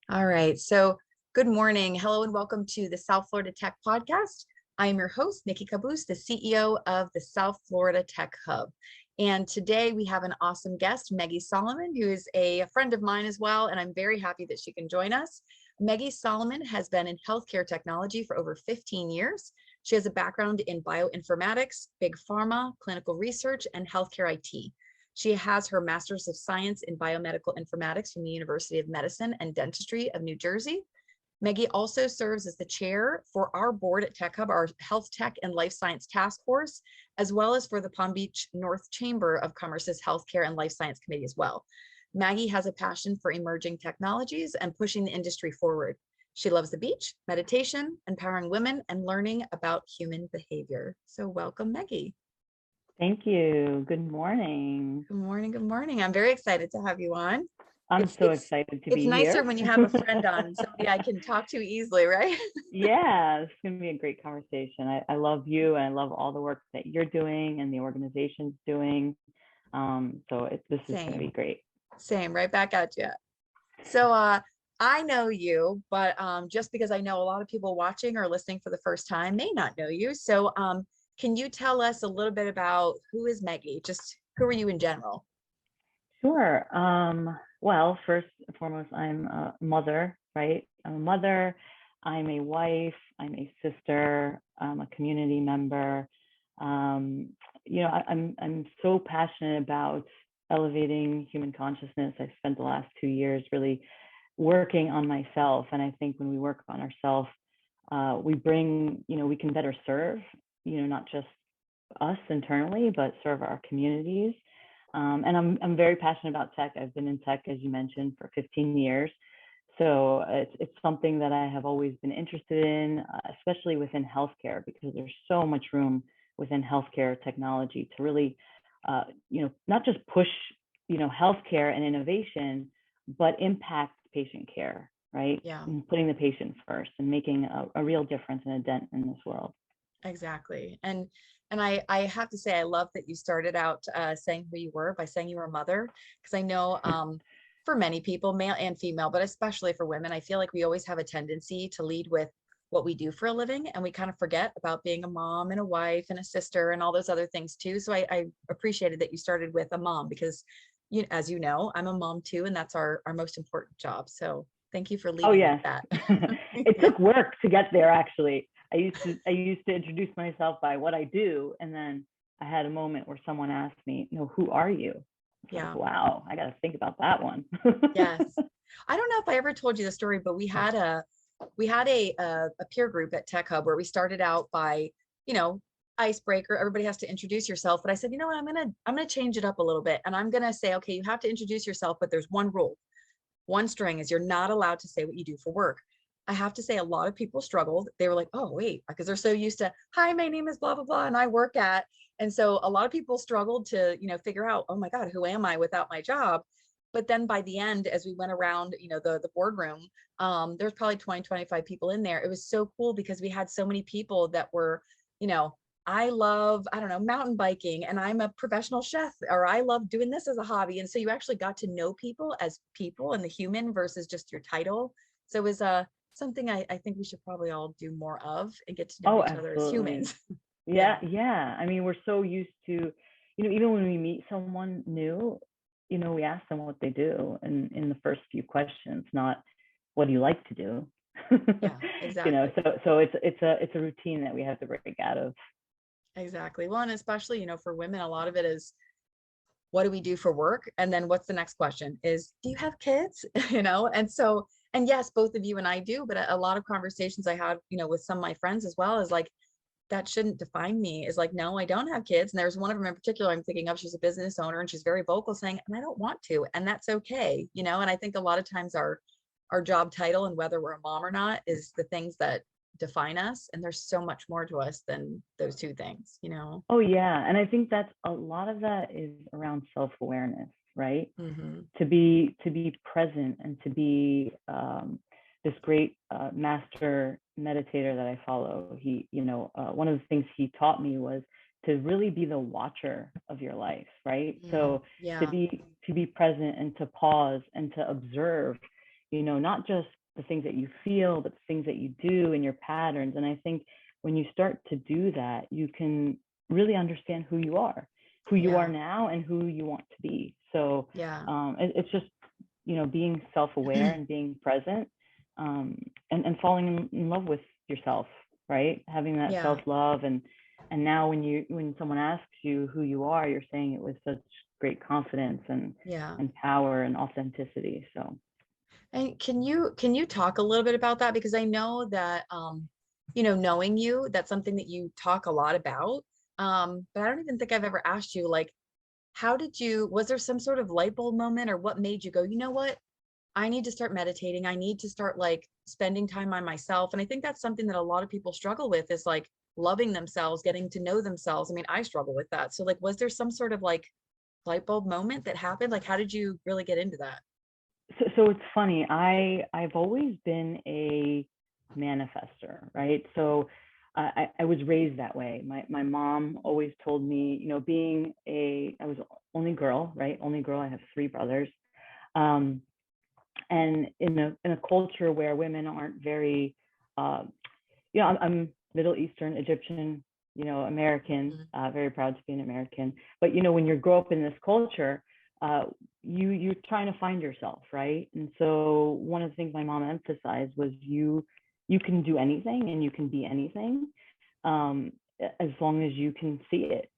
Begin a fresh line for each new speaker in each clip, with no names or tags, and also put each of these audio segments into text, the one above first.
All right. So, good morning. Hello, and welcome to the South Florida Tech Podcast. I am your host, Nikki Cabus, the CEO of the South Florida Tech Hub. And today we have an awesome guest, Meggie Soliman, who is a friend of mine as well. And I'm very happy that she can join us. Meggie Soliman has been in healthcare technology for over 15 years. She has a background in bioinformatics, big pharma, clinical research, and healthcare IT. She has her Master's of Science in Biomedical Informatics from the University of Medicine and Dentistry of New Jersey. Meggie also serves as the chair for our board at Tech Hub, our Health Tech and Life Science Task Force, as well as for the Palm Beach North Chamber of Commerce's Healthcare and Life Science Committee as well. Maggie has a passion for emerging technologies and pushing the industry forward. She loves the beach, meditation, empowering women, and learning about human behavior. So welcome, Meggie.
Thank you. Good morning.
Good morning. Good morning. I'm very excited to have you on.
I'm
It's
so
it's
excited to
it's
be
nicer
here.
when you have a friend on, somebody I can talk to easily, right?
Yeah, it's going to be a great conversation. I love you and I love all the work that you're doing and the organization's doing. This is going to be
Same,
great.
same, right back at you. So I know you, but just because I know a lot of people watching or listening for the first time may not know you. So can you tell us a little bit about who is Meggie? Just who are you in general?
Sure. Well, first and foremost, I'm a mother, right? I'm a mother. I'm a wife. I'm a sister. I'm a community member. I'm so passionate about elevating human consciousness. I've spent the last 2 years really working on myself, and I think when we work on ourselves, we can better serve, not just us internally, but serve our communities. And I'm very passionate about tech. I've been in tech, as you mentioned, for 15 years. So it's something that I have always been interested in, especially within healthcare, because there's so much room within healthcare technology to really, not just push, healthcare and innovation, but impact patient care, right?
Yeah,
And putting the patient first and making a real difference and a dent in this world.
exactly. And I have to say, I love that you started out saying who you were by saying you were a mother, because I know for many people, male and female, but especially for women, I feel like we always have a tendency to lead with what we do for a living, and we kind of forget about being a mom and a wife and a sister and all those other things too. So I appreciated that you started with a mom, because as you know, I'm a mom too, and that's our most important job. So thank you for
Oh
leading with
yes,
that.
it
Yeah.
took work to get there. Actually, I used to introduce myself by what I do, and then I had a moment where someone asked me, "No, who are you?" It's like,
Yeah.
wow, I got to think about that one.
Yes. I don't know if I ever told you the story, but we had a peer group at Tech Hub where we started out by, you know, icebreaker. Everybody has to introduce yourself. But I said, you know what, I'm gonna change it up a little bit. And I'm gonna say, okay, you have to introduce yourself, but there's one rule. One string is you're not allowed to say what you do for work. I have to say a lot of people struggled. They were like, oh, wait, because they're so used to, hi, my name is blah, blah, blah, and I work at. And so a lot of people struggled to, figure out, oh my God, who am I without my job? But then by the end, as we went around, the boardroom, there's probably 20, 25 people in there. It was so cool because we had so many people that were, you know, I love, I don't know, mountain biking, and I'm a professional chef, or I love doing this as a hobby. And so you actually got to know people as people and the human versus just your title. So it was something I think we should probably all do more of and get to know
Oh,
each other as
absolutely.
humans.
Yeah,
Yeah.
yeah. I mean, we're so used to, even when we meet someone new, we ask them what they do, and in the first few questions, not what do you like to do.
Yeah, exactly.
So it's a routine that we have to break out of.
Exactly. Well, and especially, for women, a lot of it is, what do we do for work? And then what's the next question is, do you have kids? And so, and yes, both of you and I do, but a lot of conversations I had, with some of my friends as well, is like, that shouldn't define me, is like, no, I don't have kids. And there's one of them in particular I'm thinking of. She's a business owner and she's very vocal saying, and I don't want to, and that's okay. And I think a lot of times our job title and whether we're a mom or not is the things that define us. And there's so much more to us than those two things.
Oh yeah, and I think that's a lot of that is around self-awareness, right?
Hmm.
To be present and to be this great master meditator that I follow. One of the things he taught me was to really be the watcher of your life, right?
Mm,
So to
yeah.
be present and to pause and to observe, not just the things that you feel, but the things that you do and your patterns. And I think when you start to do that, you can really understand who you are
Yeah.
now and who you want to be. So
Yeah.
it's just, being self-aware and being present, and falling in love with yourself, right? Having that
Yeah.
self-love. And now when someone asks you who you are, you're saying it with such great confidence
Yeah.
and power and authenticity. So
And can you talk a little bit about that? Because I know that knowing you, that's something that you talk a lot about. But I don't even think I've ever asked you, like, was there some sort of light bulb moment, or what made you go, you know what? I need to start meditating. I need to start like spending time on myself. And I think that's something that a lot of people struggle with, is like loving themselves, getting to know themselves. I mean, I struggle with that. So like, was there some sort of like light bulb moment that happened? Like, how did you really get into that?
so it's funny. I've always been a manifester, right? So I was raised that way. My mom always told me, I was only girl, right? Only girl. I have three brothers. Um, and in a culture where women aren't very, uh, I'm Middle Eastern, Egyptian, American,
Mhm.
very proud to be an American. But when you grow up in this culture, uh, you're trying to find yourself, right? And so one of the things my mom emphasized was you can do anything and you can be anything, um, as long as you can see it.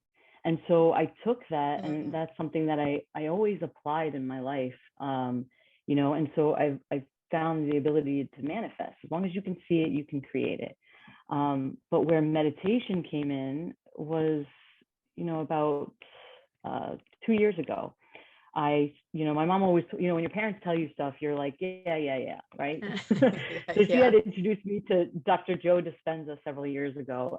And so I took that, and
Yeah.
that's something that I always applied in my life. And so I've found the ability to manifest. As long as you can see it, you can create it. But where meditation came in was, about 2 years ago. My mom always, when your parents tell you stuff, you're like, yeah, yeah, yeah, right?
Yeah.
So she
Yeah.
had introduced me to Dr. Joe Dispenza several years ago.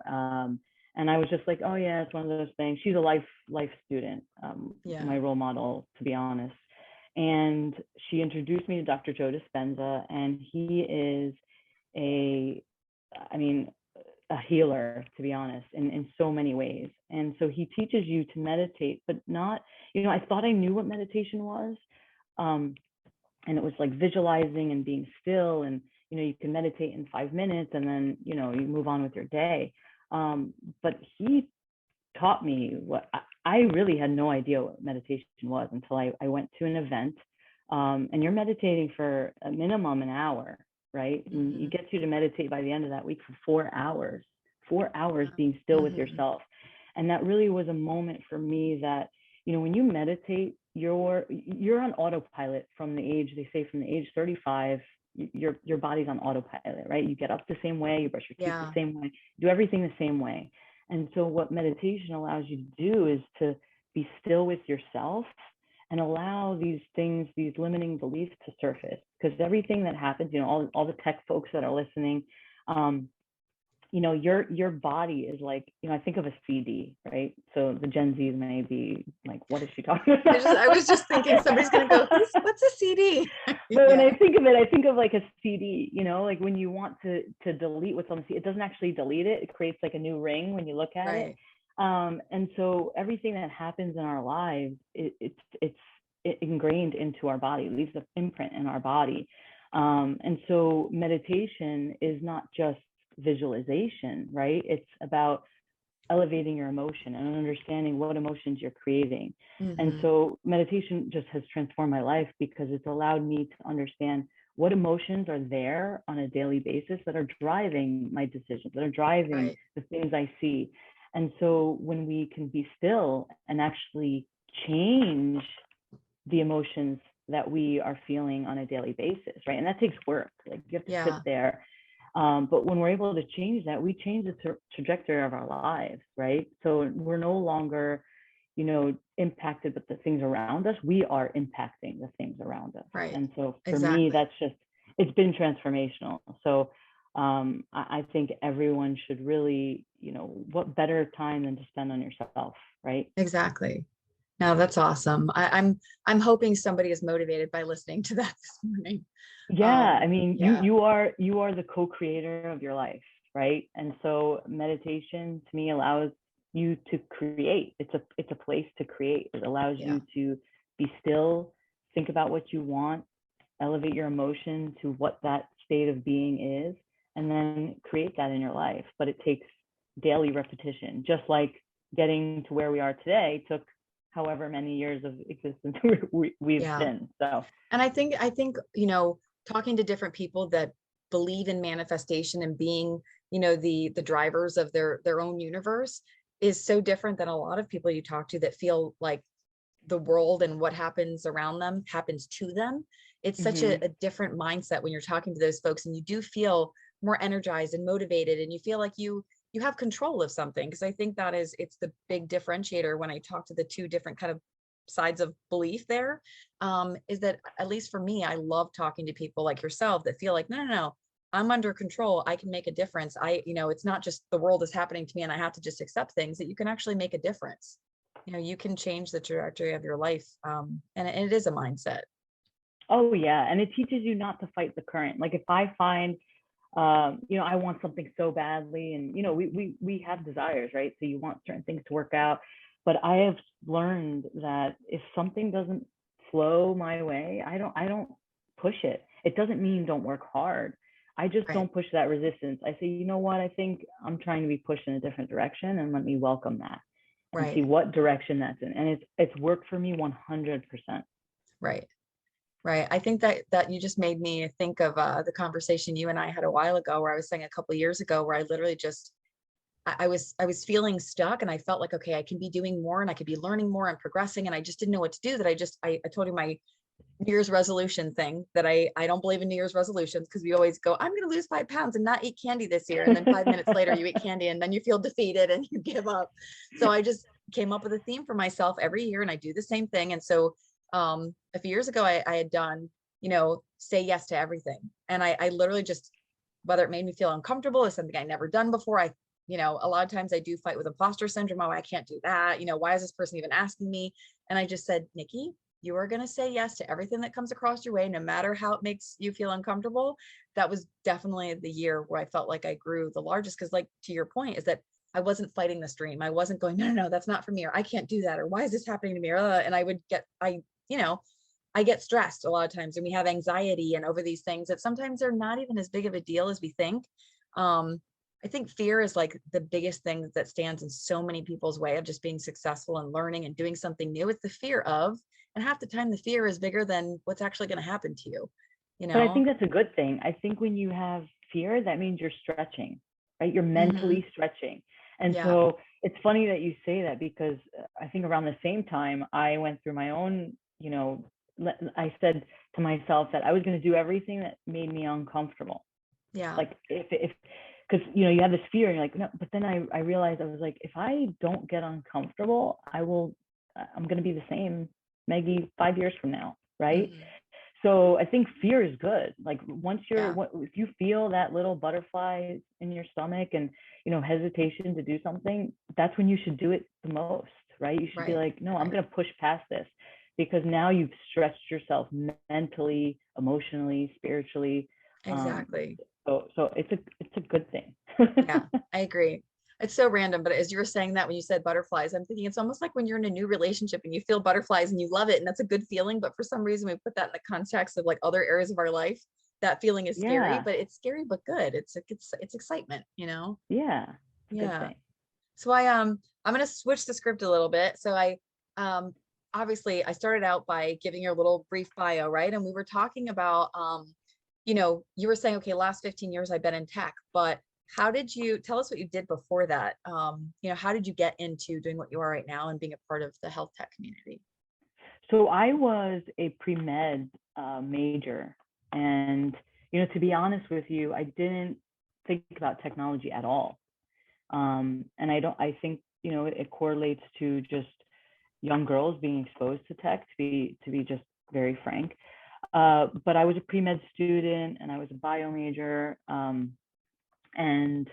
And I was just like, oh yeah, it's one of those things. She's a life student,
Yeah.
my role model, to be honest. And she introduced me to Dr. Joe Dispenza, and he is a, I mean, a healer, to be honest, in so many ways. And so he teaches you to meditate, but not, I thought I knew what meditation was. Um, and it was like visualizing and being still, and you can meditate in 5 minutes, and then you move on with your day. But he taught me what I really had no idea what meditation was until I went to an event. And you're meditating for a minimum an hour, right? And
Hmm.
you get you to meditate by the end of that week for 4 hours, 4 hours
Yeah.
being still with
Hmm.
yourself. And that really was a moment for me that, when you meditate, you're on autopilot from the age, they say from the age 35, your body's on autopilot, right? You get up the same way, you brush your teeth the
Yeah.
same way, do everything the same way. And so what meditation allows you to do is to be still with yourself and allow these things, these limiting beliefs to surface. Because everything that happens, all the tech folks that are listening, um, your body is like, I think of a CD, right? So the Gen Zs may be like, what is she talking
I
about?
was just thinking somebody's gonna go, what's a CD?
But when I
Yeah.
think of it, I think of like a CD, like when you want to delete what's on the CD, it doesn't actually delete it. It creates like a new ring when you look at it.
Right.
And so everything that happens in our lives, it's ingrained into our body, it leaves an imprint in our body. And so meditation is not just visualization, right? It's about elevating your emotion and understanding what emotions you're creating. And
Hmm.
so meditation just has transformed my life because it's allowed me to understand what emotions are there on a daily basis that are driving my decisions, that are driving
Right.
the things I see. And so when we can be still and actually change the emotions that we are feeling on a daily basis, right? And that takes work. Like you have to sit
Yeah.
there. But when we're able to change that, we change the trajectory of our lives, right? So we're no longer, impacted with the things around us. We are impacting the things around us.
Right.
And so for me,
Exactly.
that's just, it's been transformational. So I think everyone should really, what better time than to spend on yourself, right?
Exactly. No, that's awesome. I'm hoping somebody is motivated by listening to that this morning.
Yeah, I mean, you
Yeah.
you are the co-creator of your life, right? And so meditation to me allows you to create. It's a place to create. It allows
Yeah.
you to be still, think about what you want, elevate your emotion to what that state of being is, and then create that in your life. But it takes daily repetition, just like getting to where we are today took however many years of existence we've
Yeah.
been. So,
And I think, talking to different people that believe in manifestation and being, the drivers of their own universe is so different than a lot of people you talk to that feel like the world and what happens around them happens to them. It's such a different mindset when you're talking to those folks, and you do feel more energized and motivated, and you feel like you have control of something. Because I think it's the big differentiator when I talk to the two different kind of sides of belief there, is that, at least for me, I love talking to people like yourself that feel like, no, I'm under control. I can make a difference. It's not just the world is happening to me and I have to just accept things, that you can actually make a difference. You can change the trajectory of your life. And it is a mindset.
oh yeah, and it teaches you not to fight the current. Like if I find, I want something so badly, and we have desires, right? So you want certain things to work out, but I have learned that if something doesn't flow my way, I don't push it. It doesn't mean don't work hard. I just
Right.
don't push that resistance. I say, you know what? I think I'm trying to be pushed in a different direction, and let me welcome that and see
Right.
what direction that's in. And it's worked for me 100%.
Right. Right. I think that you just made me think of the conversation you and I had a while ago, where I was saying a couple of years ago, where I literally just I was feeling stuck, and I felt like, okay, I can be doing more and I could be learning more and progressing. And I just didn't know what to do. That I told you my New Year's resolution thing, that I don't believe in New Year's resolutions, because we always go, I'm going to lose 5 pounds and not eat candy this year. And then 5 minutes later you eat candy and then you feel defeated and you give up. So I just came up with a theme for myself every year, and I do the same thing. And so a few years ago, I had done, say yes to everything. And I literally just, whether it made me feel uncomfortable, is something I never done before. A lot of times I do fight with imposter syndrome. Oh, I can't do that. Why is this person even asking me? And I just said, Nikki, you are going to say yes to everything that comes across your way, no matter how it makes you feel uncomfortable. That was definitely the year where I felt like I grew the largest. Because, like, to your point, is that I wasn't fighting this dream. I wasn't going, no, that's not for me, or I can't do that, or why is this happening to me? And I get stressed a lot of times, and we have anxiety and over these things that sometimes they're not even as big of a deal as we think. I think fear is like the biggest thing that stands in so many people's way of just being successful and learning and doing something new. It's the fear of, and half the time the fear is bigger than what's actually going to happen to you,
But I think that's a good thing. I think when you have fear, that means you're stretching, right? You're mentally stretching. And
Yeah.
so it's funny that you say that, because I think around the same time I went through my own, I said to myself that I was going to do everything that made me uncomfortable.
Yeah.
Like if because you have this fear and you're like, no, but then I realized, I was like, if I don't get uncomfortable, I'm going to be the same Meggie 5 years from now, right? So I think fear is good. Like once if you feel that little butterfly in your stomach and, hesitation to do something, that's when you should do it the most, right? You should be like, no, I'm going to push past this, because now you've stretched yourself mentally, emotionally, spiritually.
Exactly.
So it's a good thing.
Yeah, I agree. It's so random, but as you were saying that, when you said butterflies, I'm thinking it's almost like when you're in a new relationship and you feel butterflies and you love it, and that's a good feeling. But for some reason, we put that in the context of like other areas of our life. That feeling is scary,
Yeah.
but it's scary but good. It's excitement,
Yeah. It's a good
Yeah.
thing.
So I'm gonna switch the script a little bit. So um obviously I started out by giving you a little brief bio, right? And we were talking about you were saying, okay, last 15 years I've been in tech, but how did you tell us what you did before that? How did you get into doing what you are right now and being a part of the health tech community?
So I was a pre-med major, and to be honest with you, I didn't think about technology at all. And I think it correlates to just young girls being exposed to tech, to be just very frank. But I was a pre-med student and I was a bio major, and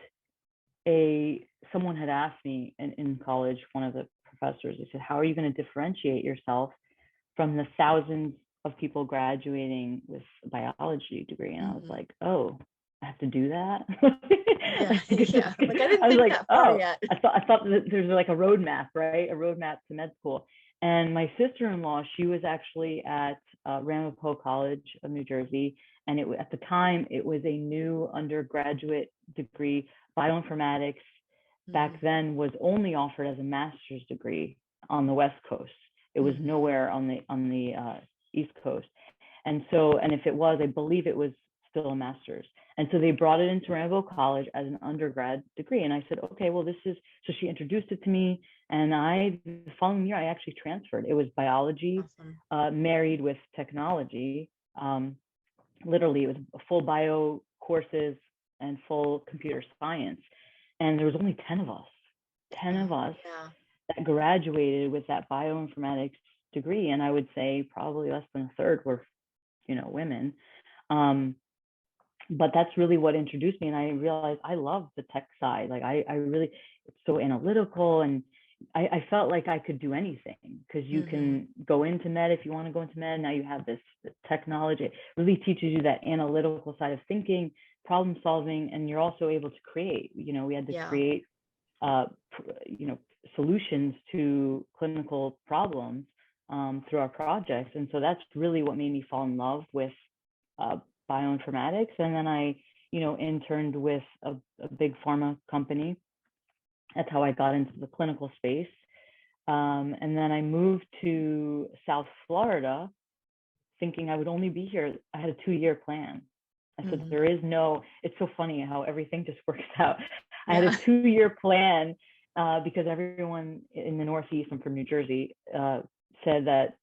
someone had asked me in college, one of the professors, they said, how are you going to differentiate yourself from the thousands of people graduating with a biology degree? And I was like, oh, I have to do that.
Yeah. Yeah. Like I didn't
I was
think
like,
that far
oh,
yet.
I thought that there's like a roadmap, right? A roadmap to med school. And my sister-in-law, she was actually at Ramapo College of New Jersey, And at the time, it was a new undergraduate degree. Bioinformatics back then was only offered as a master's degree on the West Coast. It was nowhere on the East Coast. And so, and if it was, I believe it was still a master's. And so they brought it into Rainbow College as an undergrad degree. And I said, okay, well, so she introduced it to me. And the following year, I actually transferred. It was biology, married with technology. Literally, it was full bio courses and full computer science. And there was only 10 of us that graduated with that bioinformatics degree. And I would say probably less than a third were, women. But that's really what introduced me. And I realized I love the tech side. Like I really, it's so analytical, and I felt like I could do anything, because you can go into med if you want to go into med. Now you have this technology. It really teaches you that analytical side of thinking, problem solving, and you're also able to create. We had to create, solutions to clinical problems through our projects. And so that's really what made me fall in love with bioinformatics. And then I, interned with a big pharma company. That's how I got into the clinical space. And then I moved to South Florida thinking I would only be here. I had a 2-year plan. I said, it's so funny how everything just works out. I had a 2-year plan because everyone in the Northeast, I'm from New Jersey, said that,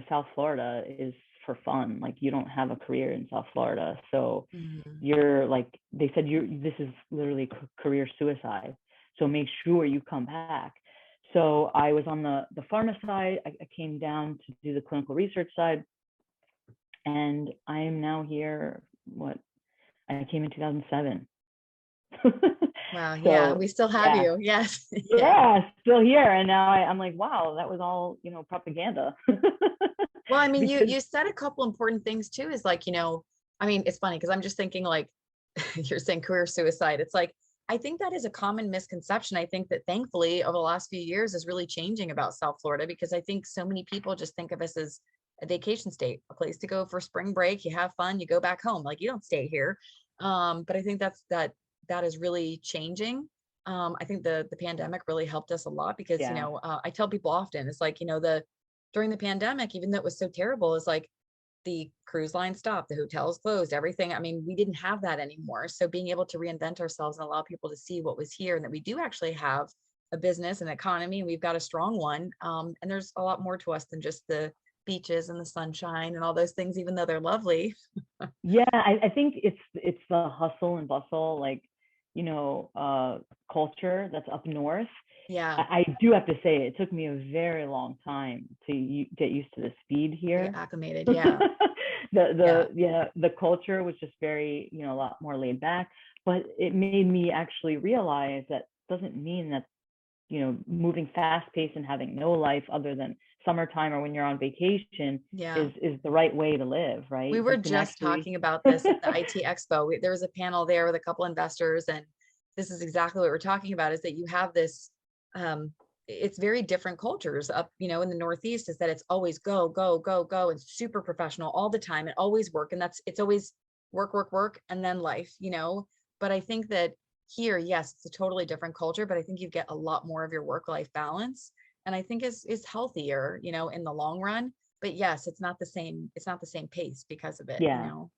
South Florida is for fun. Like, you don't have a career in South Florida. So you're like, they said, this is literally career suicide. So make sure you come back. So I was on the pharma side. I came down to do the clinical research side. And I am now here, I came in 2007.
Wow. Yeah. We still have you. Yes.
Still here. And now I'm like, wow, that was all, propaganda.
Well, I mean, you said a couple important things too, is like, it's funny because I'm just thinking, like, you're saying career suicide. It's like, I think that is a common misconception. I think that thankfully over the last few years is really changing about South Florida, because I think so many people just think of us as a vacation state, a place to go for spring break. You have fun, you go back home. Like, you don't stay here. But I think that is really changing. I think the pandemic really helped us a lot, because, I tell people often, it's like, during the pandemic, even though it was so terrible, it's like the cruise line stopped, the hotels closed, everything. I mean, we didn't have that anymore. So being able to reinvent ourselves and allow people to see what was here, and that we do actually have a business and economy, and we've got a strong one. And there's a lot more to us than just the beaches and the sunshine and all those things, even though they're lovely.
I think it's the hustle and bustle, like, culture that's up north. I do have to say, it took me a very long time to get used to the speed here.
Get acclimated.
The culture was just very, a lot more laid back, but it made me actually realize that doesn't mean that, moving fast paced and having no life other than summertime or when you're on vacation is the right way to live, right?
We were just talking about this at the IT Expo. There was a panel there with a couple investors, and this is exactly what we're talking about, is that you have this, it's very different cultures up, in the Northeast, is that it's always go, go, go, go, and super professional all the time, and always work. And it's always work, work, work, and then life, but I think that here, yes, it's a totally different culture, but I think you get a lot more of your work-life balance. And I think is healthier, in the long run. But yes, it's not the same pace because of it.
But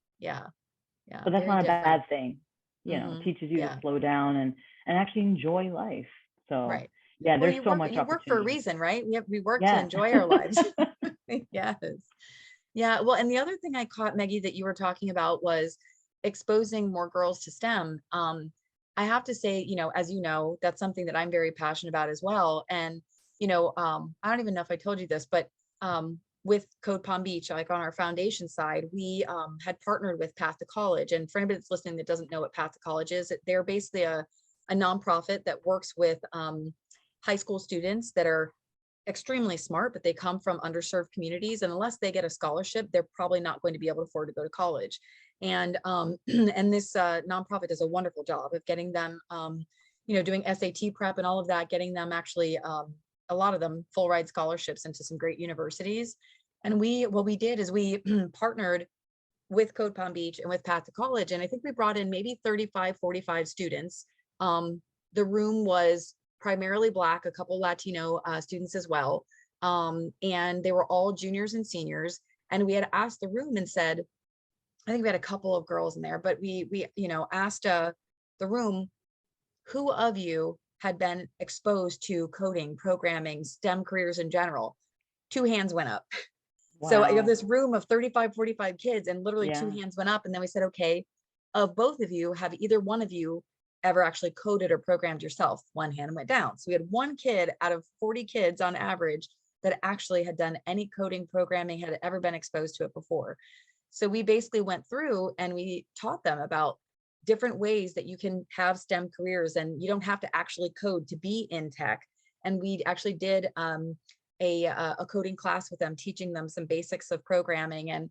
that's not a bad thing. It teaches you to slow down and actually enjoy life. So there's so much opportunity.
You work for a reason, right? We work to enjoy our lives. Yes. Yeah. Well, and the other thing I caught, Meggie, that you were talking about was exposing more girls to STEM. I have to say, as that's something that I'm very passionate about as well. And I don't even know if I told you this, but with Code Palm Beach, like on our foundation side, we had partnered with Path to College. And for anybody that's listening that doesn't know what Path to College is, they're basically a nonprofit that works with high school students that are extremely smart, but they come from underserved communities. And unless they get a scholarship, they're probably not going to be able to afford to go to college. And and this nonprofit does a wonderful job of getting them, doing SAT prep and all of that, getting them actually a lot of them full ride scholarships into some great universities. And what we did is we partnered with Code Palm Beach and with Path to College. And I think we brought in maybe 35, 45 students. The room was primarily Black, a couple Latino students as well. And they were all juniors and seniors. And we had asked the room and said, I think we had a couple of girls in there, but we asked the room, who of you had been exposed to coding, programming, STEM careers in general? 2 hands went up.
Wow.
So I have this room of 35, 45 kids, and literally 2
Yeah.
hands went up. And then we said, okay, of both of you, have either one of you ever actually coded or programmed yourself? 1 hand went down. So we had 1 kid out of 40 kids on average that actually had done any coding, programming, had ever been exposed to it before. So we basically went through and we taught them about different ways that you can have STEM careers, and you don't have to actually code to be in tech. And we actually did a coding class with them, teaching them some basics of programming. And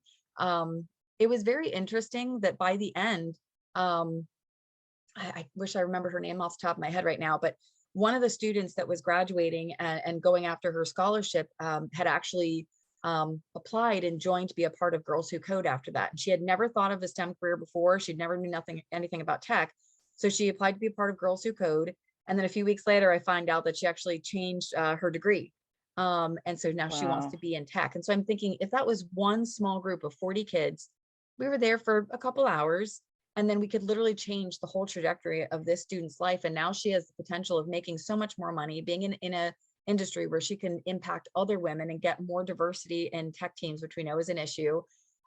it was very interesting that by the end, I wish I remembered her name off the top of my head right now, but one of the students that was graduating and going after her scholarship had actually applied and joined to be a part of Girls Who Code after that. And she had never thought of a STEM career before. She'd never knew anything about tech. So she applied to be a part of Girls Who Code. And then a few weeks later, I find out that she actually changed her degree. And so now she wants to be in tech. And so I'm thinking, if that was one small group of 40 kids, we were there for a couple hours, and then we could literally change the whole trajectory of this student's life. And now she has the potential of making so much more money, being in a industry where she can impact other women and get more diversity in tech teams, which we know is an issue.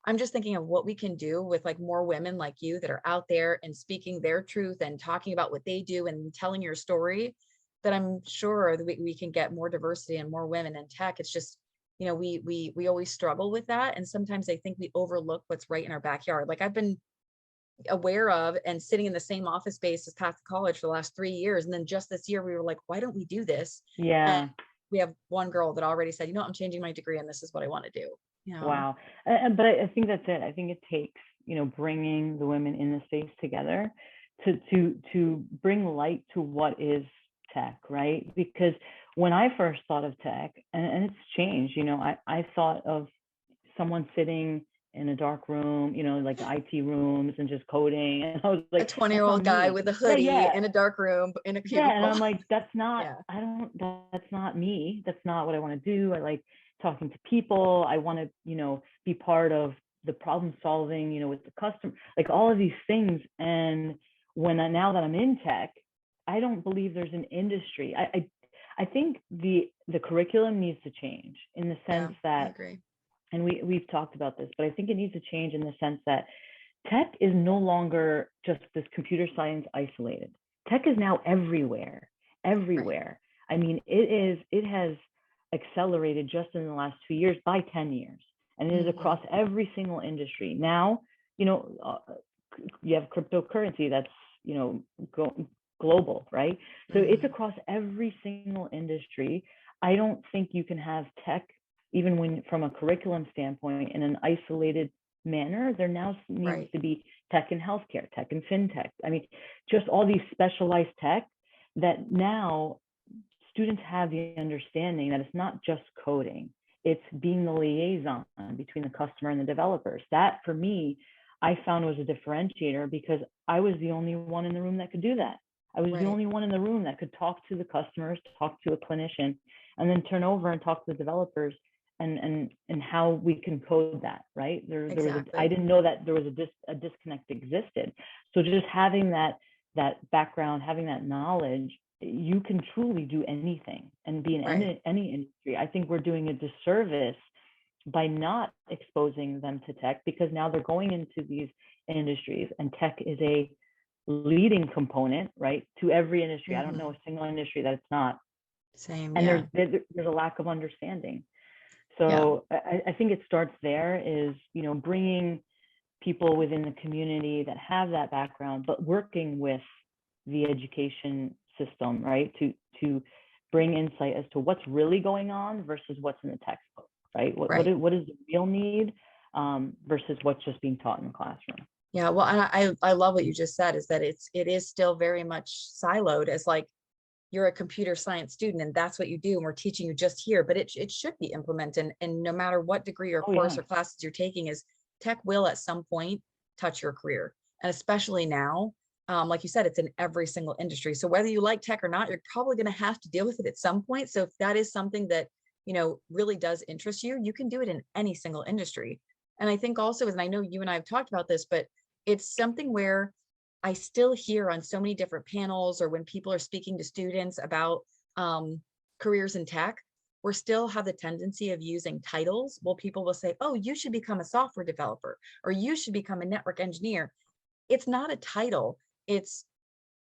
I'm just thinking of what we can do with like more women like you that are out there and speaking their truth and talking about what they do and telling your story, that I'm sure that we can get more diversity and more women in tech. It's just, we always struggle with that. And sometimes I think we overlook what's right in our backyard. Like I've been aware of and sitting in the same office space as Path to College for the last 3 years. And then just this year, we were like, why don't we do this?
Yeah.
And we have one girl that already said, I'm changing my degree and this is what I want to do.
Wow. But I think that's it. I think it takes, bringing the women in the space together to bring light to what is tech, right? Because when I first thought of tech, and it's changed, I thought of someone sitting in a dark room, like IT rooms and just coding. And I was like,
a 20-year-old guy with a hoodie in a dark room in a cubicle.
Yeah, and I'm like, that's not, that's not me. That's not what I want to do. I like talking to people. I want to, be part of the problem solving, with the customer, like all of these things. And now that I'm in tech, I don't believe there's an industry. I think the curriculum needs to change in the sense that, I agree. And we've talked about this, but I think it needs to change in the sense that tech is no longer just this computer science isolated. Tech is now everywhere. Right. I mean, it has accelerated just in the last 2 years by 10 years. And it is across every single industry. Now, you have cryptocurrency that's, global, right? So it's across every single industry. I don't think you can have tech, even from a curriculum standpoint, in an isolated manner. There now needs to be tech in healthcare, tech in fintech. I mean, just all these specialized tech that now students have the understanding that it's not just coding, it's being the liaison between the customer and the developers. That, for me, I found was a differentiator because I was the only one in the room that could do that. I was the only one in the room that could talk to the customers, talk to a clinician, and then turn over and talk to the developers and how we can code that, right? I didn't know that there was a disconnect existed. So just having that background, having that knowledge, you can truly do anything and be in any industry. I think we're doing a disservice by not exposing them to tech, because now they're going into these industries, and tech is a leading component, right, to every industry. I don't know a single industry that it's not.
Same.
And there's a lack of understanding. So I think it starts there, is, bringing people within the community that have that background, but working with the education system, right, to bring insight as to what's really going on versus what's in the textbook, right? What is the real need versus what's just being taught in the classroom.
Yeah, well, and I love what you just said, is that it is still very much siloed as like, you're a computer science student and that's what you do, and we're teaching you just here, but it should be implemented, and no matter what degree or course or classes you're taking, is tech will at some point touch your career. And especially now, like you said, it's in every single industry. So whether you like tech or not, you're probably going to have to deal with it at some point. So if that is something that, really does interest you, you can do it in any single industry. And I think also, and I know you and I have talked about this, but it's something where I still hear on so many different panels, or when people are speaking to students about careers in tech, we still have the tendency of using titles. Well, people will say, oh, you should become a software developer, or you should become a network engineer. It's not a title. It's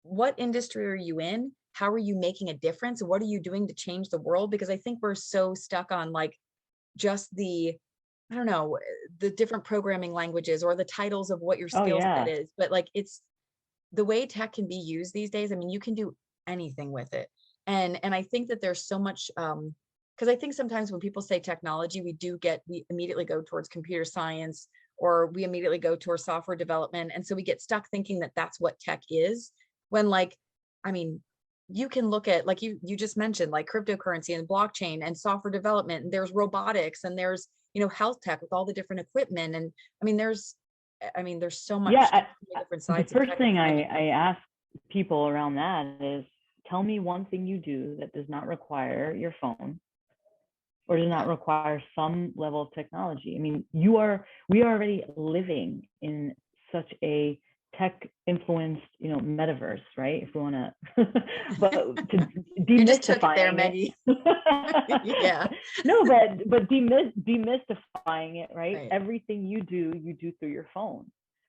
what industry are you in? How are you making a difference? What are you doing to change the world? Because I think we're so stuck on like just the, I don't know, the different programming languages or the titles of what your
Oh
skill set
yeah.
is. But like, it's the way tech can be used these days. I mean, you can do anything with it. And I think that there's so much, because I think sometimes when people say technology, we immediately go towards computer science, or we immediately go towards software development. And so we get stuck thinking that that's what tech is, when like, I mean, you can look at, like you just mentioned, like cryptocurrency and blockchain and software development, and there's robotics, and there's, health tech with all the different equipment. And there's so much,
Yeah,
so many different
the
sides of
first
tech.
thing I ask people around that is, tell me one thing you do that does not require your phone or does not require some level of technology. I mean, we are already living in such a tech influenced, metaverse, right? If we want to, but to
You just took it there,
demystifying
Meggie. Yeah.
No, but demystifying it, right?
Right.
Everything you do through your phone,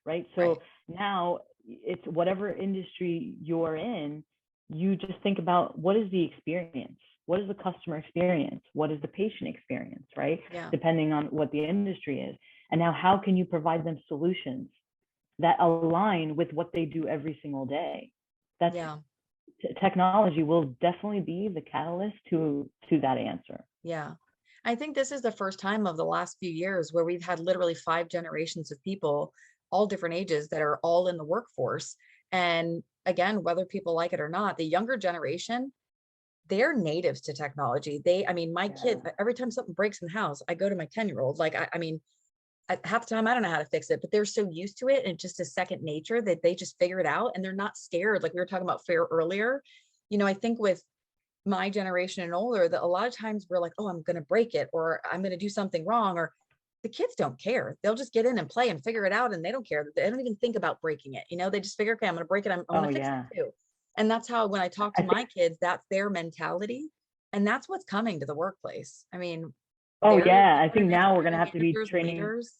right? So
Right.
now it's whatever industry you're in, you just think about, what is the experience? What is the customer experience? What is the patient experience, right?
Yeah.
Depending on what the industry is. And now how can you provide them solutions that align with what they do every single day? That's
Yeah.
Technology will definitely be the catalyst to that answer.
Yeah. I think this is the first time of the last few years where we've had literally 5 generations of people, all different ages, that are all in the workforce. And again, whether people like it or not, the younger generation, they're natives to technology. My kid, every time something breaks in the house, I go to my 10-year-old. Like, half the time I don't know how to fix it, but they're so used to it, and just a second nature that they just figure it out, and they're not scared. Like we were talking about fear earlier. I think with my generation and older, that a lot of times we're like, oh, I'm going to break it, or I'm going to do something wrong, or the kids don't care. They'll just get in and play and figure it out, and they don't care. They don't even think about breaking it. They just figure, okay, I'm going to break it. I'm going to fix it too. And that's how, when I talk to my kids, that's their mentality. And that's what's coming to the workplace. I think
now we're going to have to be training
leaders.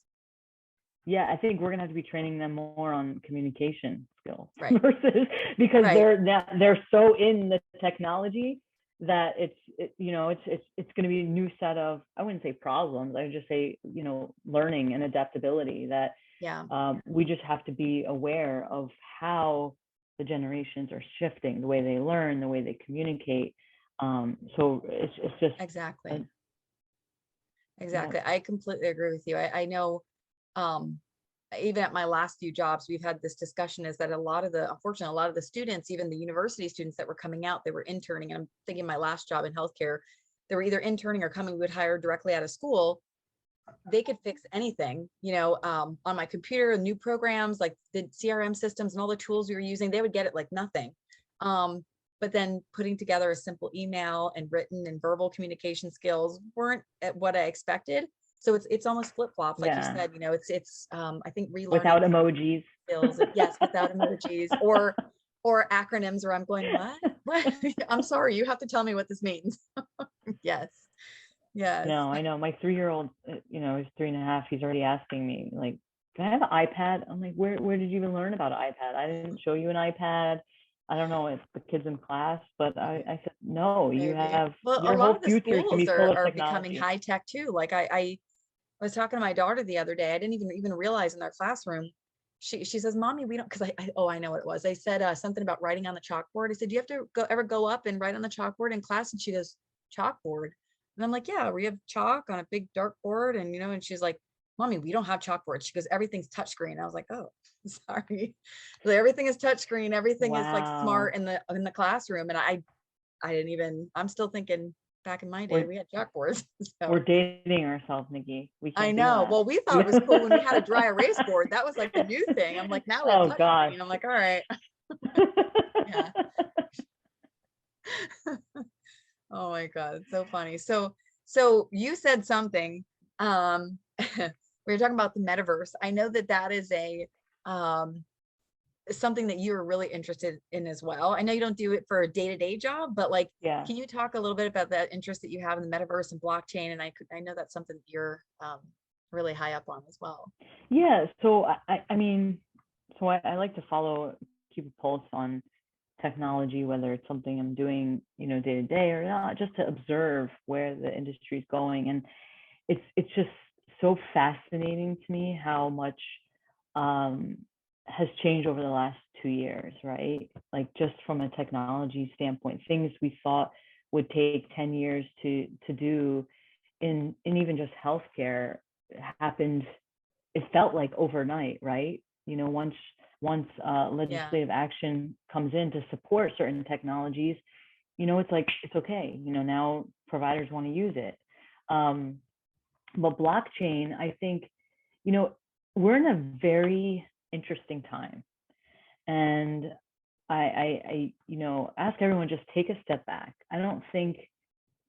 Yeah, I think we're going to have to be training them more on communication skills,
right.
versus, because
right.
they're so in the technology that it's going to be a new set of, I wouldn't say problems, I would just say, learning and adaptability that we just have to be aware of how the generations are shifting, the way they learn, the way they communicate. So it's just
exactly. I completely agree with you. I know, even at my last few jobs, we've had this discussion, is that unfortunately, a lot of the students, even the university students that were coming out, they were interning. And I'm thinking my last job in healthcare, they were either interning or coming, we would hire directly out of school. They could fix anything, on my computer, new programs, like the CRM systems and all the tools we were using, they would get it like nothing. But then putting together a simple email and written and verbal communication skills weren't at what I expected. So it's almost flip flop, like you said. It's I think relearning
without emojis
skills. Yes, without emojis, or acronyms, where I'm going, what? I'm sorry, you have to tell me what this means. Yes.
No, I know. My 3-year-old, he's 3.5. He's already asking me, like, can I have an iPad? I'm like, where did you even learn about an iPad? I didn't show you an iPad. I don't know if the kids in class, but I said, no, you have, your whole future is going to be full of technology.
Becoming high tech too. Like I was talking to my daughter the other day. I didn't even realize in their classroom, she says, Mommy, we don't, because I know what it was. I said something about writing on the chalkboard. I said, do you have to ever go up and write on the chalkboard in class? And she goes, chalkboard? And I'm like, yeah, we have chalk on a big dark board. And, and she's like, Mommy, we don't have chalkboards. She goes, everything's touchscreen. I was like, oh, sorry. So everything is touchscreen. Everything is like smart in the classroom. And I didn't even, I'm still thinking, Back in my day,
We're
we had chalkboards.
we're
So
dating ourselves, Nikki. We
I
can't do
know.
that.
Well, we thought it was cool when we had a dry erase board. That was like the new thing. I'm like, now we have
Oh
touch
gosh.
screen. I'm like, all right. Yeah. Oh my God, so funny. So you said something. We were talking about the metaverse. I know that that is a um something that you are really interested in as well. I know you don't do it for a day-to-day job, but like,
Yeah.
can you talk a little bit about that interest that you have in the metaverse and blockchain? And I know that's something that you're really high up on as well.
Yeah. So I mean, so I like to keep a pulse on technology, whether it's something I'm doing, day to day or not, just to observe where the industry is going. And it's just so fascinating to me how much um, has changed over the last 2 years, right? Like just from a technology standpoint, things we thought would take 10 years to do in even just healthcare happened, it felt like overnight, right? Once
Yeah.
legislative action comes in to support certain technologies, it's like it's okay. Now providers want to use it. But blockchain, I think, you know, we're in a very interesting time, and I ask everyone just take a step back. I don't think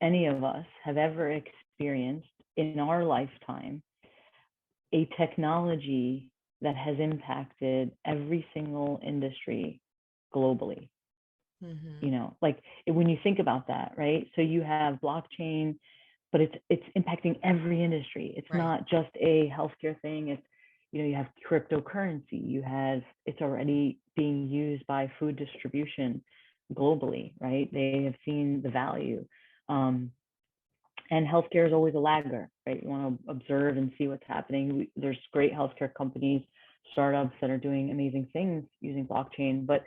any of us have ever experienced in our lifetime a technology that has impacted every single industry globally.
Mm-hmm.
Like when you think about that, right? So you have blockchain, but it's impacting every industry. It's
Right.
not just a healthcare thing. It's you have cryptocurrency. It's already being used by food distribution globally, right? They have seen the value. And healthcare is always a lagger, right? You want to observe and see what's happening. There's great healthcare companies, startups that are doing amazing things using blockchain. But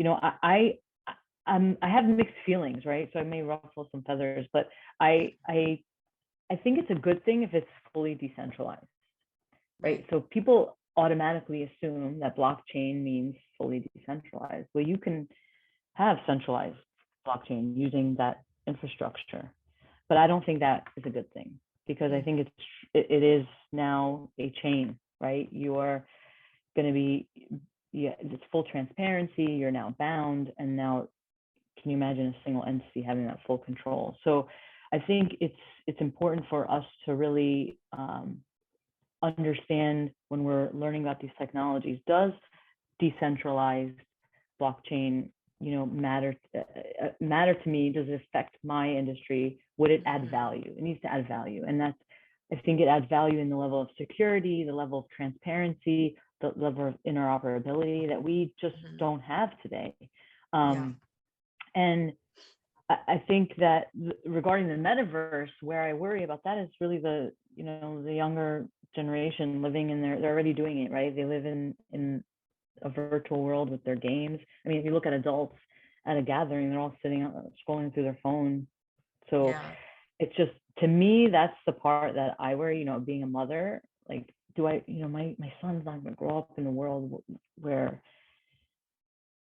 I have mixed feelings, right? So I may ruffle some feathers, but I I I think it's a good thing if it's fully decentralized, right?
Right.
So people automatically assume that blockchain means fully decentralized. Well, you can have centralized blockchain using that infrastructure, but I don't think that is a good thing because I think
Mm-hmm.
it is now a chain, right? You're going to be, yeah, it's full transparency. You're now bound, and now can you imagine a single entity having that full control? So I think it's important for us to really understand when we're learning about these technologies. Does decentralized blockchain, matter to me? Does it affect my industry? Would it add
Mm-hmm.
value? It needs to add value, and that's I think it adds value in the level of security, the level of transparency, the level of interoperability that we just
Mm-hmm.
don't have today.
Yeah.
And I think that regarding the metaverse, where I worry about that is really the younger generation living in they're already doing it, right? They live in a virtual world with their games. I mean, if you look at adults at a gathering, they're all sitting scrolling through their phone. So
Yeah.
it's just, to me, that's the part that I worry, being a mother, like, do I, my son's not going to grow up in a world where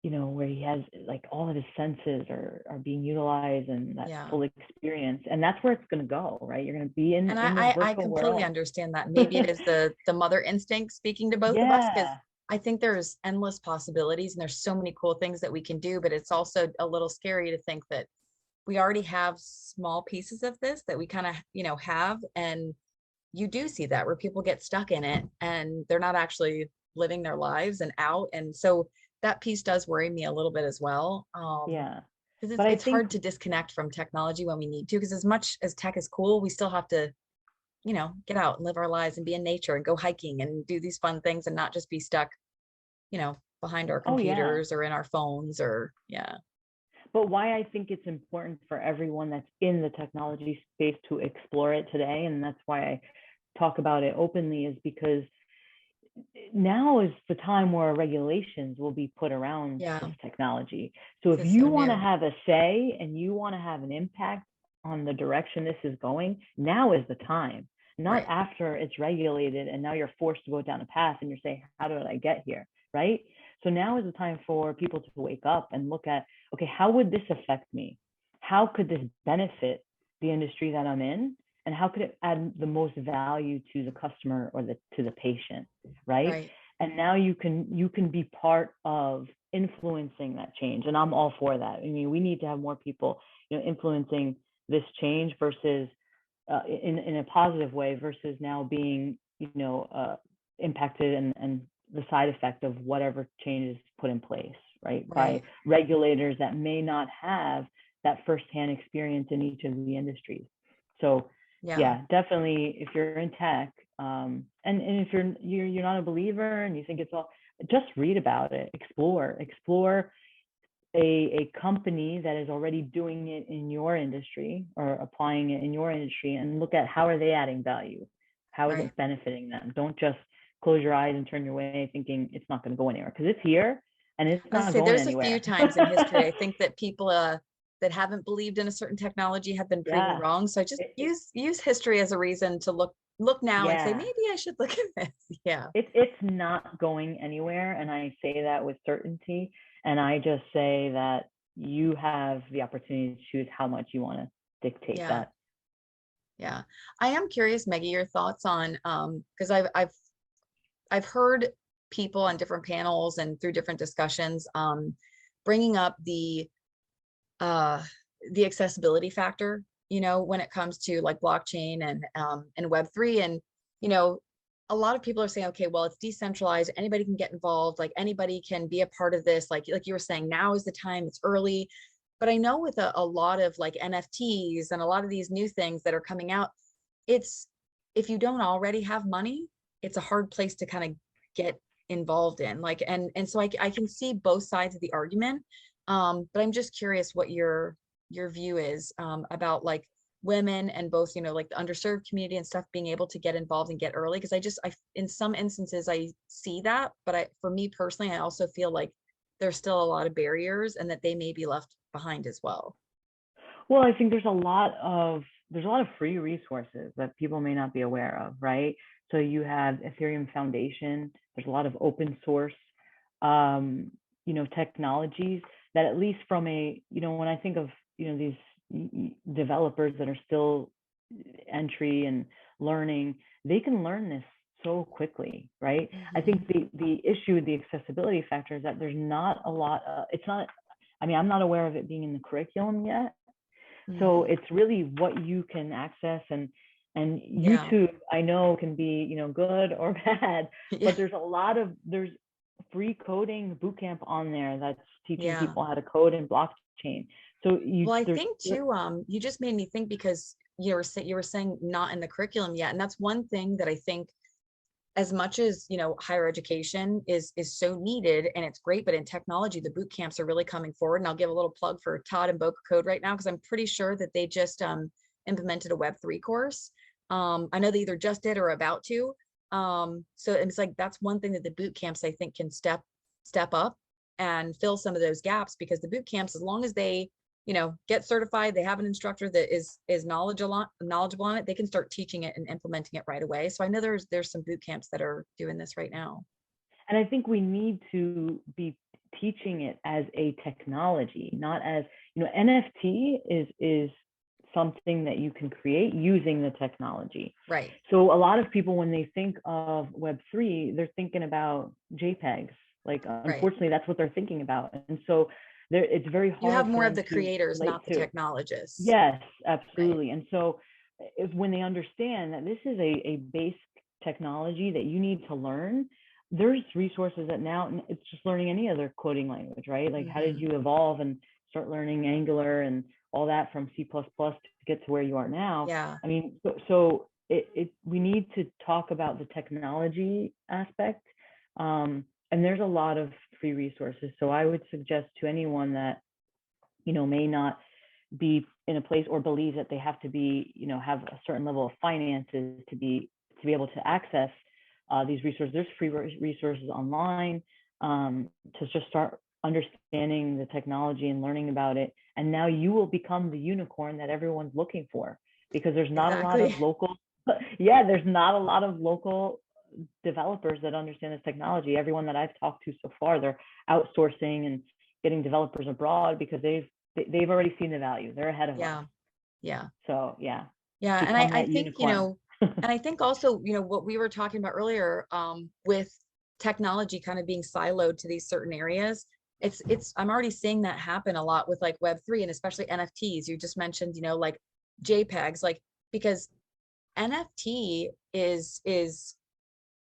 where he has like all of his senses are being utilized and that
Yeah.
full experience. And that's where it's going to go, right? You're going to be
And
in this
I
virtual
completely
world.
understand that. Maybe it is the mother instinct speaking to both of us, because
Yeah.
I think there's endless possibilities and there's so many cool things that we can do, but it's also a little scary to think that we already have small pieces of this that we kind of, have. And you do see that where people get stuck in it and they're not actually living their lives and out. And so that piece does worry me a little bit as well.
Yeah.
Because
But I
it's
think,
hard to disconnect from technology when we need to, because as much as tech is cool, we still have to, get out and live our lives and be in nature and go hiking and do these fun things and not just be stuck, behind our
oh, yeah.
computers or in our phones or yeah.
But why I think it's important for everyone that's in the technology space to explore it today, and that's why I talk about it openly, is because now is the time where regulations will be put around
Yeah.
this technology. So if
This is so
you want to
new.
have a say and you want to have an impact on the direction this is going, now is the time, not
Right.
after it's regulated and now you're forced to go down a path and you're saying, how did I get here? Right? So now is the time for people to wake up and look at, okay, how would this affect me? How could this benefit the industry that I'm in, and how could it add the most value to the customer or to the patient, right?
Right.
And now you can be part of influencing that change, and I'm all for that. I mean, we need to have more people, influencing this change versus in a positive way, versus now being, impacted and the side effect of whatever change is put in place, right? By
Right.
regulators that may not have that firsthand experience in each of the industries. So
Yeah.
yeah, definitely if you're in tech, and if you're not a believer and you think it's all, just read about it, explore a company that is already doing it in your industry or applying it in your industry, and look at how are they adding value, how is
Right.
it benefiting them. Don't just close your eyes and turn your way thinking it's not going to go anywhere, because it's here and it's
I was
not
gonna say
going
there's a few
anywhere.
times in history I think that people that haven't believed in a certain technology have been proven
Yeah,
wrong. So I just use history as a reason to look now and say
yeah,
maybe I should look at this. Yeah.
it's not going anywhere, and I say that with certainty. And I just say that you have the opportunity to choose how much you want to dictate
Yeah.
that.
Yeah. I am curious, Meggie, your thoughts on because I've heard people on different panels and through different discussions bringing up uh the accessibility factor, when it comes to like blockchain and Web3. And you know a lot of people are saying, okay, well, it's decentralized, anybody can get involved, like anybody can be a part of this, like you were saying, now is the time, it's early. But I know with a lot of like NFTs and a lot of these new things that are coming out, it's, if you don't already have money, it's a hard place to kind of get involved in, like, and so I can see both sides of the argument. But I'm just curious what your view is about like women and both, like the underserved community and stuff being able to get involved and get early. Because I in some instances I see that, but for me personally, I also feel like there's still a lot of barriers and that they may be left behind as well.
Well, I think there's a lot of free resources that people may not be aware of, right? So you have Ethereum Foundation. There's a lot of open source, technologies that, at least from when I think of, these developers that are still entry and learning, they can learn this so quickly, right? I
Mm-hmm.
think the issue with the accessibility factor is that there's not a lot. It's not. I mean, I'm not aware of it being in the curriculum yet. So
Mm-hmm.
it's really what you can access, and
Yeah.
YouTube, I know, can be, good or bad,
Yeah.
but there's free coding bootcamp on there that's teaching
Yeah.
people how to code in blockchain. So
Well, I
there's
think too, you just made me think because you were saying not in the curriculum yet. And that's one thing that I think, as much as higher education is so needed and it's great, but in technology the boot camps are really coming forward. And I'll give a little plug for Todd and Boca Code right now, because I'm pretty sure that they just implemented a Web3 course. I know they either just did or about to. So it's like that's one thing that the boot camps I think can step up and fill some of those gaps, because the boot camps, as long as they get certified, they have an instructor that is knowledgeable on it, they can start teaching it and implementing it right away. So I know there's some boot camps that are doing this right now.
And I think we need to be teaching it as a technology, not as, NFT is something that you can create using the technology.
Right.
So a lot of people, when they think of Web3, they're thinking about JPEGs. Like,
Right.
unfortunately, that's what they're thinking about. And so it's very
You
hard
have
for
more of
them
the
to
creators,
relate
not the
to.
technologists.
Yes,
Right.
absolutely. And so when they understand that this is a base technology that you need to learn, there's resources that now it's just learning any other coding language, right? Like, how did
Mm-hmm.
you evolve and start learning Angular and all that from C++ to get to where you are now?
Yeah.
I mean, so we need to talk about the technology aspect. And there's a lot of free resources. So I would suggest to anyone that, may not be in a place or believe that they have to be, have a certain level of finances to be able to access these resources. There's free resources online to just start understanding the technology and learning about it. And now you will become the unicorn that everyone's looking for, because there's not a lot
Exactly.
of local, yeah, there's not a lot of local developers that understand this technology. Everyone that I've talked to so far, they're outsourcing and getting developers abroad because they've already seen the value. They're ahead of us.
Yeah. Yeah.
So yeah,
Yeah. And
become
I
that
think,
unicorn.
and I think also, what we were talking about earlier, with technology kind of being siloed to these certain areas, I'm already seeing that happen a lot with like Web3 and especially NFTs. You just mentioned, like JPEGs, like, because NFT is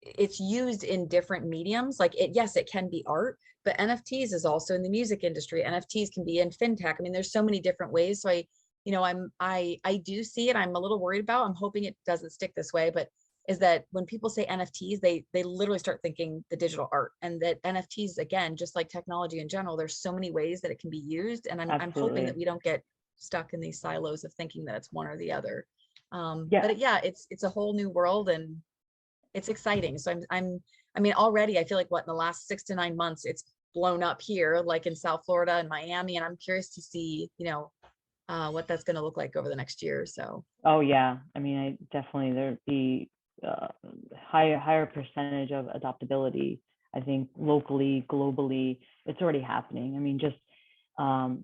it's used in different mediums. Like, yes, it can be art, but NFTs is also in the music industry. NFTs can be in fintech. I mean, there's so many different ways. So I do see it. I'm a little worried about, I'm hoping it doesn't stick this way, but is that when people say NFTs, they literally start thinking the digital art, and that NFTs, again, just like technology in general, there's so many ways that it can be used. And I'm hoping that
Absolutely.
we don't get stuck in these silos of thinking that it's one or the other.
Yeah.
But yeah, it's a whole new world, and it's exciting. So I mean, already I feel like, what, in the last 6 to 9 months, it's blown up here, like in South Florida and Miami. And I'm curious to see, what that's going to look like over the next year or so.
Oh yeah. I mean, I definitely there'd be higher percentage of adoptability. I think locally, globally, it's already happening. I mean, just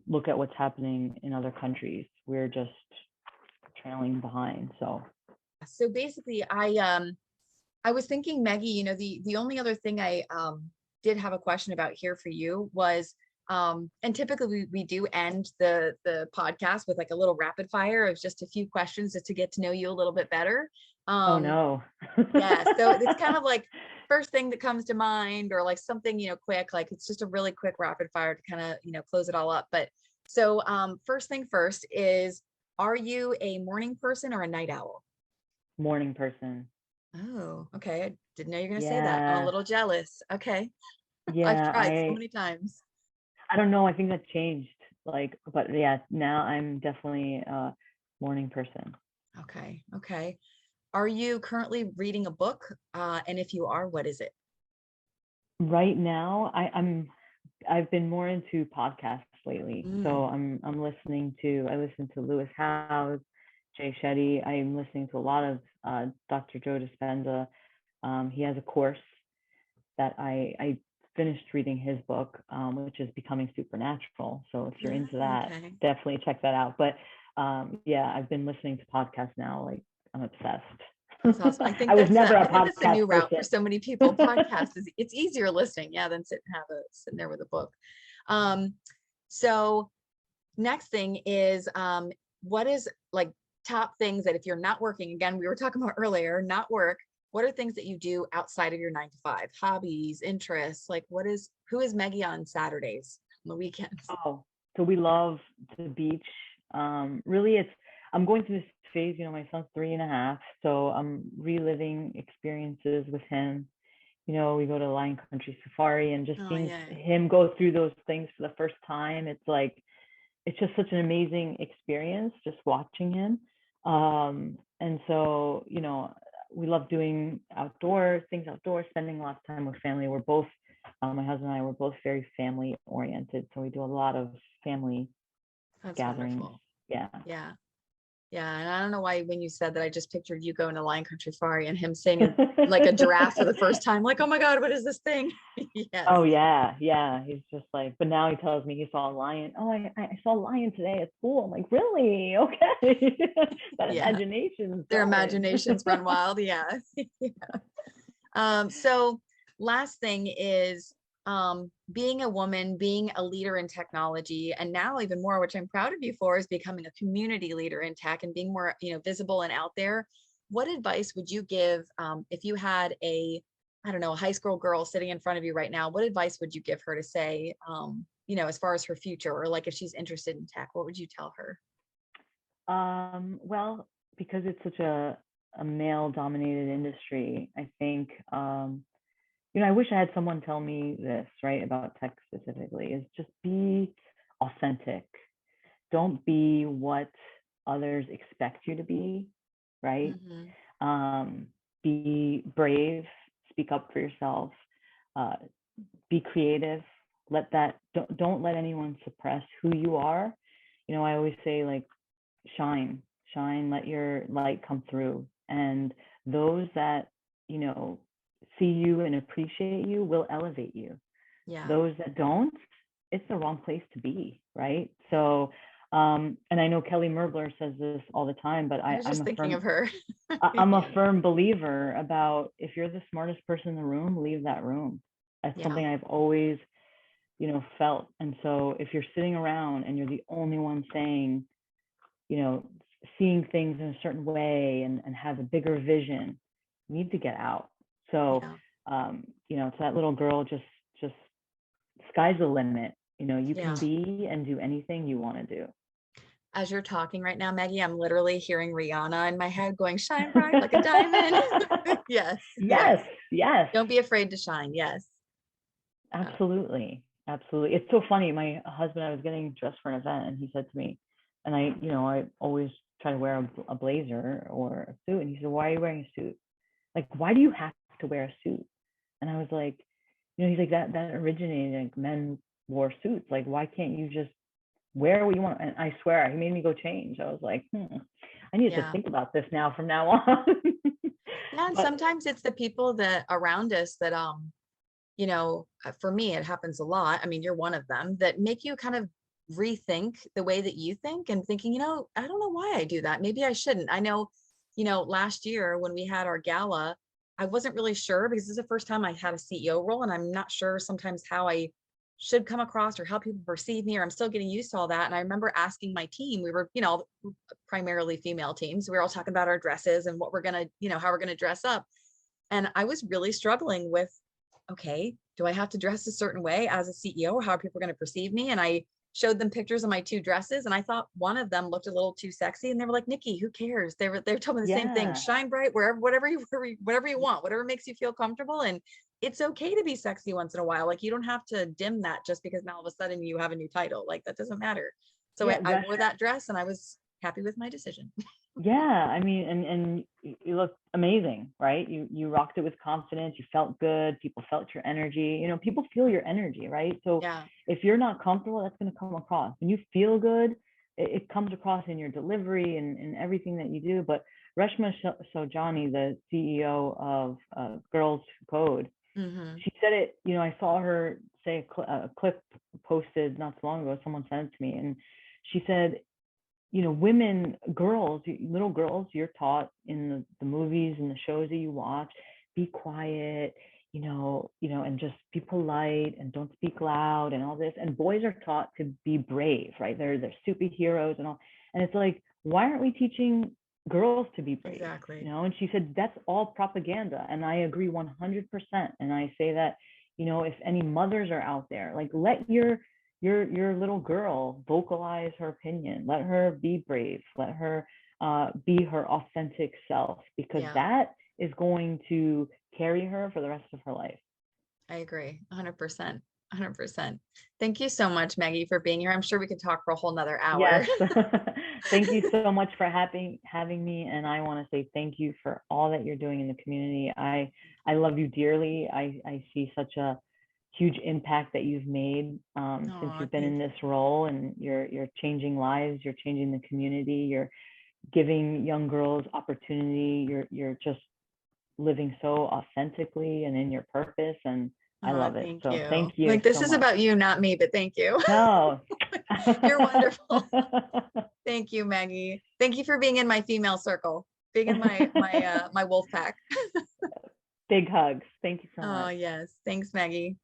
look at what's happening in other countries. We're just trailing behind.
So basically, I was thinking, Maggie, the only other thing I did have a question about here for you was, and typically we do end the podcast with like a little rapid fire of just a few questions just to get to know you a little bit better.
Oh
Um,
no.
yeah, so it's kind of like first thing that comes to mind, or like something, quick, like it's just a really quick rapid fire to kind of, close it all up. But so first thing first is, are you a morning person or a night owl?
Morning person.
Oh, okay. I didn't know you were going to say that. I'm a
Yeah.
little jealous. Okay. I've
Yeah,
tried so many times.
I don't know. I think that changed. Like, but yeah, now I'm definitely a morning person.
Okay. Okay. Are you currently reading a book? And if you are, what is it?
Right now, I've been more into podcasts lately.
Mm.
So I listen to Lewis Howes, Jay Shetty. I'm listening to a lot of Dr. Joe Dispenza. He has a course that I finished reading his book, which is Becoming Supernatural. So if you're into that,
Okay.
definitely check that out. But yeah, I've been listening to podcasts now. Like, I'm
That's awesome.
obsessed. I was never
I
a
think that's the new
podcast
route
person.
for so many people. Podcast is, it's easier listening, yeah, than sitting there with a book. Um, so next thing is, what is like top things that if you're not working, again, we were talking about earlier, not work, what are things that you do outside of your 9 to 5? Hobbies, interests, like who is Maggie on Saturdays, on the weekends?
Oh, so we love the beach. Really, I'm going through this phase. My son's 3.5, so I'm reliving experiences with him. We go to Lion Country Safari, and just
Oh
seeing
yeah.
him go through those things for the first time, it's just such an amazing experience just watching him. And so, we love doing things outdoors, spending a lot of time with family. We're both, my husband and I, we're both very family oriented. So we do a lot of family
That's
gatherings.
wonderful.
Yeah.
Yeah. Yeah. And I don't know why, when you said that, I just pictured you going to Lion Country Safari and him seeing like a giraffe for the first time. Like, oh my God, what is this thing?
Oh
Yes.
yeah, yeah. He's just like, but now he tells me he saw a lion. Oh, I saw a lion today at school. I'm like, really? Okay. That
Yeah.
imagination's
Their
going.
imaginations run wild. Yeah. So last thing is, being a woman, being a leader in technology, and now even more, which I'm proud of you for, is becoming a community leader in tech and being more, visible and out there. What advice would you give, if you had I don't know, a high school girl sitting in front of you right now? What advice would you give her to say, as far as her future, or like if she's interested in tech, what would you tell her?
Well, because it's such a male dominated industry, I think, I wish I had someone tell me this, right, about tech specifically, is just be authentic. Don't be what others expect you to be, right?
Mm-hmm.
Um, be brave, speak up for yourself, uh, be creative. Don't let anyone suppress who you are. I always say, like, shine, let your light come through. And those that, see you and appreciate you will elevate you.
Yeah.
Those that don't, it's the wrong place to be, right? So And I know Kelly Merbler says this all the time, but
I was just thinking of her.
I'm a firm believer about, if you're the smartest person in the room, leave that room. That's
Yeah.
something I've always, felt. And so if you're sitting around and you're the only one saying, seeing things in a certain way and have a bigger vision, you need to get out. So, to that little girl, just sky's the limit. You can be and do anything you want to do.
As you're talking right now, Maggie, I'm literally hearing Rihanna in my head going, shine bright like a diamond. Yes.
Yes.
Don't be afraid to shine. Yes.
Absolutely. Absolutely. It's so funny. My husband, I was getting dressed for an event, and he said to me, and I always try to wear a blazer or a suit. And he said, why are you wearing a suit? Like, why do you have to wear a suit? And I was like, he's like, that originated, like, men wore suits. Like, why can't you just wear what you want? And I swear, he made me go change. I was like, I need to think about this now from now on.
Yeah, and sometimes it's the people that around us that, for me, it happens a lot. I mean, you're one of them, that make you kind of rethink the way that you think and thinking, I don't know why I do that. Maybe I shouldn't. I know, last year when we had our gala, I wasn't really sure, because this is the first time I had a CEO role, and I'm not sure sometimes how I should come across or how people perceive me, or I'm still getting used to all that. And I remember asking my team, we were, primarily female teams. We were all talking about our dresses and what we're going to, how we're going to dress up. And I was really struggling with, okay, do I have to dress a certain way as a CEO, or how are people going to perceive me? And I showed them pictures of my two dresses, and I thought one of them looked a little too sexy, and they were like, Nikki, who cares? They told me the same thing, shine bright wherever, whatever you want, whatever makes you feel comfortable. And it's okay to be sexy once in a while. Like, you don't have to dim that just because now all of a sudden you have a new title. Like, that doesn't matter. So I wore that dress, and I was happy with my decision.
Yeah, I mean, and you look amazing, right? You rocked it with confidence. You felt good. People felt your energy. People feel your energy, right? So if you're not comfortable, that's going to come across. When you feel good, it comes across in your delivery and everything that you do. But Reshma Sojani, the CEO of Girls Who Code, she said it. I saw her say a clip posted not so long ago. Someone sent it to me, and she said, women, girls, little girls, you're taught in the movies and the shows that you watch, be quiet, and just be polite and don't speak loud and all this. And boys are taught to be brave, right? They're superheroes and all. And it's like, why aren't we teaching girls to be brave?
Exactly.
And she said, that's all propaganda. And I agree 100%. And I say that, if any mothers are out there, like, let your little girl vocalize her opinion. Let her be brave. Let her be her authentic self, because that is going to carry her for the rest of her life.
I agree 100%. 100%. Thank you so much, Maggie, for being here. I'm sure we could talk for a whole nother hour.
Yes. Thank you so much for having me. And I want to say thank you for all that you're doing in the community. I love you dearly. I see such a huge impact that you've made since you've been in this role, and you're changing lives, you're changing the community, you're giving young girls opportunity, you're just living so authentically and in your purpose, and I love it. So thank you.
Like, this is about you, not me, but thank you.
No.
You're wonderful. Thank you, Maggie. Thank you for being in my female circle, being in my wolf pack.
Big hugs. Thank you so much.
Oh, yes. Thanks, Maggie.